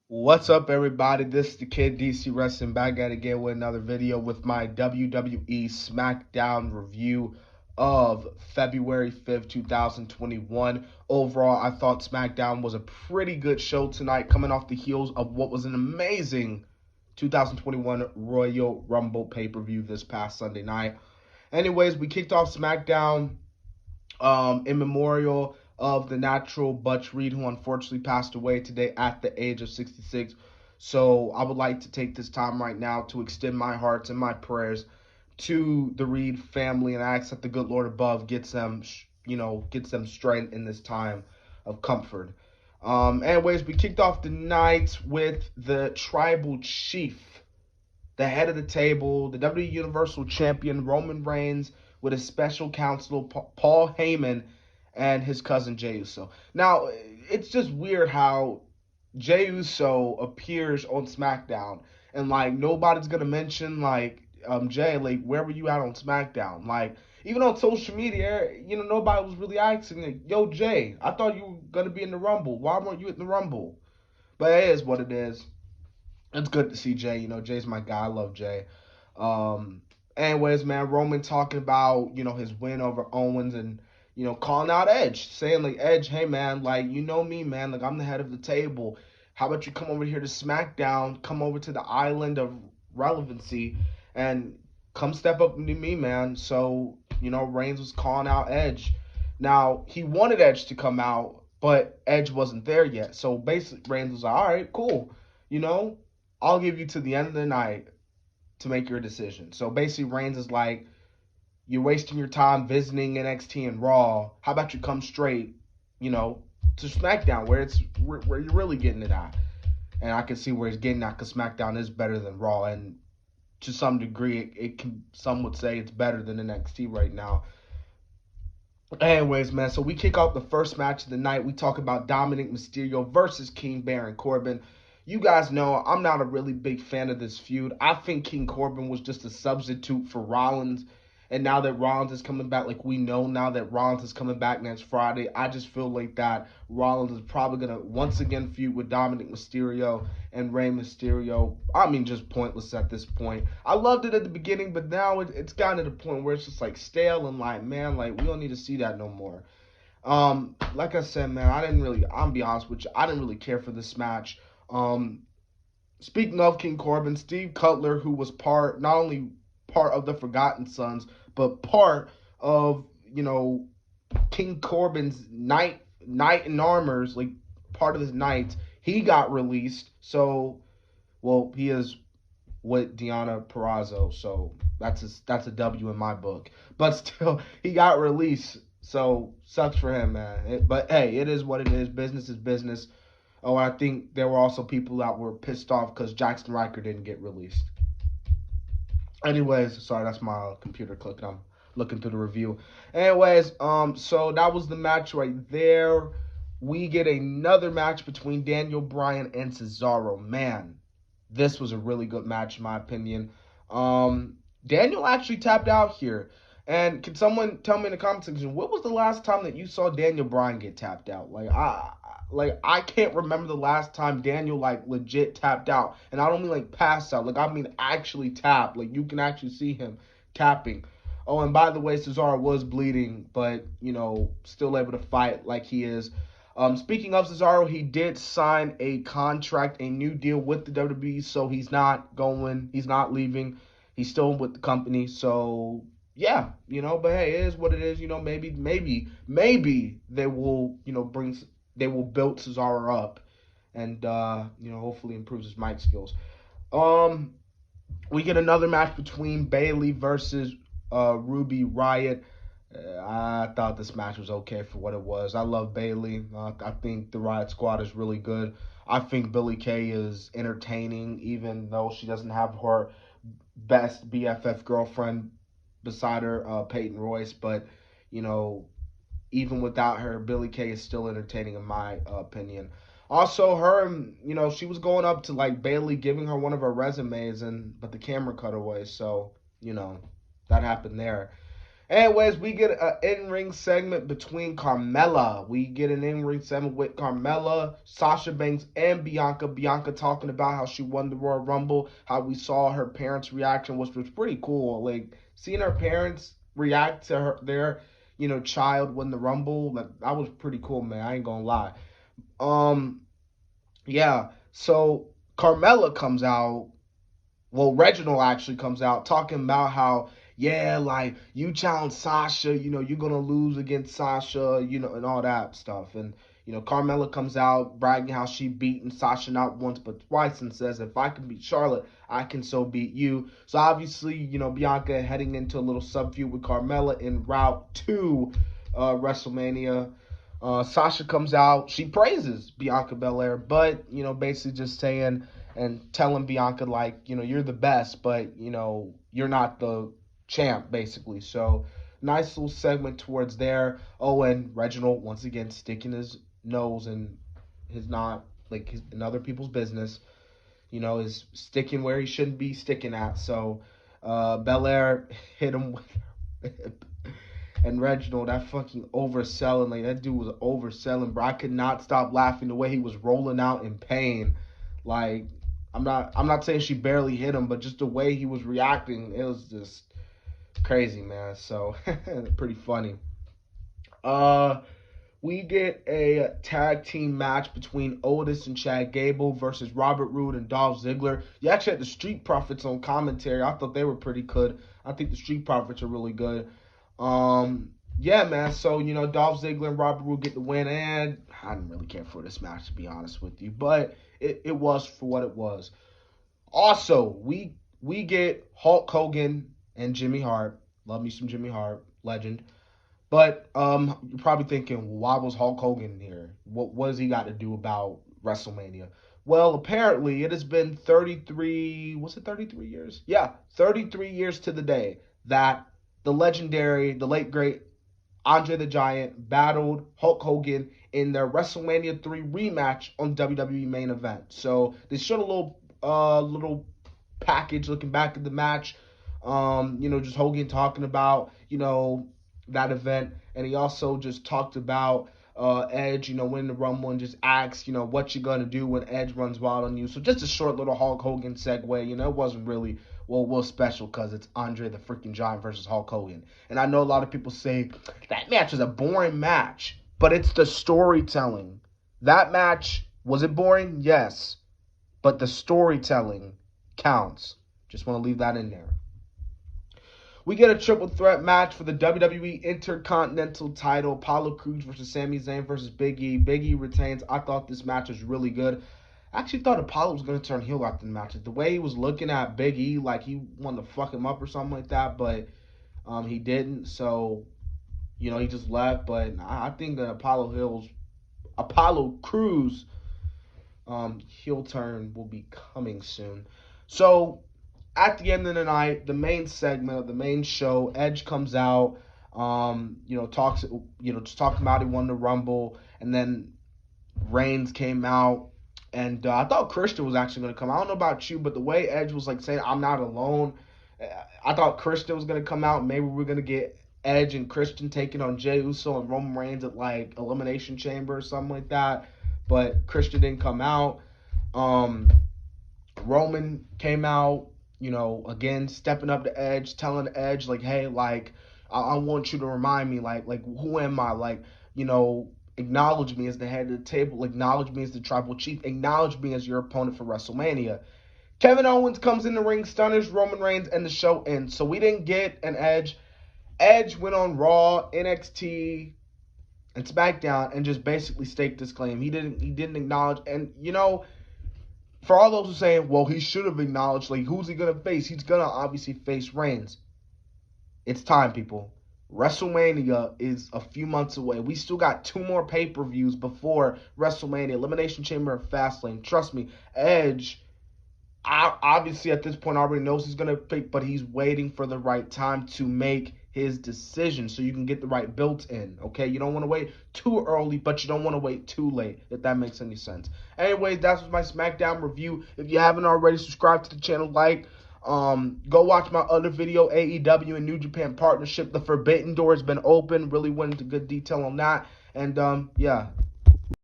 What's up, everybody? This is the Kid DC Wrestling back at it again with another video with my WWE Smackdown review of February 5th, 2021. Overall, I thought Smackdown was a pretty good show tonight, coming off the heels of what was an amazing 2021 Royal Rumble pay-per-view this past Sunday night. Anyways, we kicked off Smackdown in memorial of the natural Butch Reed, who unfortunately passed away today at the age of 66. So I would like to take this time right now to extend my hearts and my prayers to the Reed family, and I ask that the good Lord above gets them, gets them strength in this time of comfort. Anyways, we kicked off the night with the Tribal Chief, the head of the table, the WWE Universal Champion Roman Reigns, with his special counsel Paul Heyman and his cousin Jey Uso. Now, it's just weird how Jey Uso appears on SmackDown and like nobody's gonna mention like Jay, like where were you at on SmackDown? Like even on social media, nobody was really asking like, yo Jay, I thought you were gonna be in the Rumble. Why weren't you in the Rumble? But it is what it is. It's good to see Jay. Jay's my guy. I love Jay. Um, anyways, man, Roman talking about his win over Owens and calling out Edge, saying like Edge, hey man, like you know me, man, like I'm the head of the table. How about you come over here to SmackDown, come over to the island of relevancy, and come step up to me, man. So Reigns was calling out Edge. Now he wanted Edge to come out, but Edge wasn't there yet. So basically, Reigns was like, all right, cool. You know, I'll give you to the end of the night to make your decision. So basically, Reigns is like, you're wasting your time visiting NXT and Raw. How about you come straight, to SmackDown where you're really getting it at. And I can see where he's getting at because SmackDown is better than Raw, and to some degree, it can some would say it's better than NXT right now. Anyways, man, so we kick off the first match of the night. We talk about Dominic Mysterio versus King Baron Corbin. You guys know I'm not a really big fan of this feud. I think King Corbin was just a substitute for Rollins. And now that Rollins is coming back, like we know now that Rollins is coming back next Friday, I just feel like that Rollins is probably going to once again feud with Dominic Mysterio and Rey Mysterio. I mean, just pointless at this point. I loved it at the beginning, but now it's gotten to the point where it's just like stale and like, man, like we don't need to see that no more. Like I said, man, I'm gonna be honest with you, I didn't really care for this match. Um, Speaking of King Corbin, Steve Cutler, who was not only part of the Forgotten Sons, but part of King Corbin's Knight in Armors, like part of his knights, he got released. So, well, he is with Deanna Purrazzo, so that's a W in my book. But still, he got released, so sucks for him, man. But hey, it is what it is. Business is business. Oh, I think there were also people that were pissed off because Jackson Riker didn't get released. Anyways, sorry, that's my computer clicking. I'm looking through the review. Anyways, so that was the match right there. We get another match between Daniel Bryan and Cesaro. Man, this was a really good match in my opinion. Daniel actually tapped out here. And can someone tell me in the comment section what was the last time that you saw Daniel Bryan get tapped out? I can't remember the last time Daniel like legit tapped out, and I don't mean like passed out. Like I mean actually tapped. Like you can actually see him tapping. Oh, and by the way, Cesaro was bleeding, but still able to fight like he is. Speaking of Cesaro, he did sign a contract, a new deal with the WWE, so he's not going, he's not leaving, he's still with the company. So yeah, but hey, it is what it is. Maybe they will, they will build Cesaro up, and hopefully improves his mic skills. Um, we get another match between Bayley versus Ruby Riot. I thought this match was okay for what it was. I love Bayley. I think the Riot Squad is really good. I think Billie Kay is entertaining, even though she doesn't have her best BFF girlfriend beside her, Peyton Royce. But you know, even without her, Billie Kay is still entertaining in my opinion. Also, she was going up to like Bayley, giving her one of her resumes, but the camera cut away, so that happened there. Anyways, we get an in-ring segment between Carmella. We get an in-ring segment with Carmella, Sasha Banks, and Bianca. Bianca talking about how she won the Royal Rumble, how we saw her parents' reaction, which was pretty cool. Like, seeing her parents react to their, child win the Rumble, that was pretty cool, man. I ain't gonna lie. Um, yeah. So Carmella comes out, well, Reginald actually comes out talking about how, yeah, like, you challenge Sasha, you're gonna lose against Sasha, and all that stuff. And Carmella comes out bragging how she beaten Sasha not once but twice, and says, if I can beat Charlotte, I can so beat you. So obviously, Bianca heading into a little sub feud with Carmella en route to WrestleMania. Sasha comes out. She praises Bianca Belair, but basically just saying and telling Bianca, like, you're the best, but you're not the champ, basically. So nice little segment towards there. Oh, and Reginald once again sticking his nose in his not like his, in other people's business. Is sticking where he shouldn't be sticking at. So Belair hit him with and Reginald, that fucking overselling, like, that dude was overselling, bro. I could not stop laughing the way he was rolling out in pain. Like, I'm not saying she barely hit him, but just the way he was reacting, it was just crazy, man. So pretty funny. Uh we get a tag team match between Otis and Chad Gable versus Robert Roode and Dolph Ziggler. You actually had the Street Profits on commentary. I thought they were pretty good. I think the Street Profits are really good. Yeah, man. So Dolph Ziggler and Robert Roode get the win, and I didn't really care for this match, to be honest with you, but it was for what it was. Also, we get Hulk Hogan and Jimmy Hart. Love me some Jimmy Hart, legend. But you're probably thinking, why was Hulk Hogan here? What does he got to do about WrestleMania? Well, apparently it has been 33. Was it 33 years? Yeah, 33 years to the day that the legendary, the late great Andre the Giant battled Hulk Hogan in their WrestleMania 3 rematch on WWE Main Event. So they showed a little package looking back at the match. Just Hogan talking about, that event, and he also just talked about Edge, winning the Rumble, and just asked, what you gonna do when Edge runs wild on you. So just a short little Hulk Hogan segue. It wasn't really special because it's Andre the freaking Giant versus Hulk Hogan. And I know a lot of people say that match was a boring match, but it's the storytelling. That match, was it boring? Yes, but the storytelling counts. Just want to leave that in there. We get a triple threat match for the WWE Intercontinental title. Apollo Crews versus Sami Zayn versus Big E. Big E retains. I thought this match was really good. I actually thought Apollo was going to turn heel after the match. The way he was looking at Big E, like he wanted to fuck him up or something like that, but he didn't. So, he just left. But I think that Apollo Crews heel turn will be coming soon. So, at the end of the night, the main segment of the main show, Edge comes out, talks, just talking about he won the Rumble, and then Reigns came out, and I thought Christian was actually going to come. I don't know about you, but the way Edge was like saying, I'm not alone, I thought Christian was going to come out. Maybe we're going to get Edge and Christian taking on Jey Uso and Roman Reigns at like Elimination Chamber or something like that, but Christian didn't come out. Roman came out, again, stepping up to Edge, telling Edge, like, hey, like, I want you to remind me, like, who am I? Like, acknowledge me as the head of the table, acknowledge me as the tribal chief, acknowledge me as your opponent for WrestleMania. Kevin Owens comes in the ring, stunners Roman Reigns, and the show ends. So we didn't get an Edge. Edge went on Raw, NXT, and SmackDown and just basically staked his claim. He didn't acknowledge, and for all those who are saying, well, he should have acknowledged, like, who's he going to face? He's going to obviously face Reigns. It's time, people. WrestleMania is a few months away. We still got 2 more pay-per-views before WrestleMania, Elimination Chamber and Fastlane. Trust me, Edge, obviously at this point already knows he's going to pick, but he's waiting for the right time to make his decision so you can get the right built in, okay? You don't want to wait too early, but you don't want to wait too late, if that makes any sense. Anyways, that was my SmackDown review. If you haven't already, subscribe to the channel, like, Go watch my other video, AEW and New Japan partnership. The Forbidden Door has been open. Really went into good detail on that. And yeah.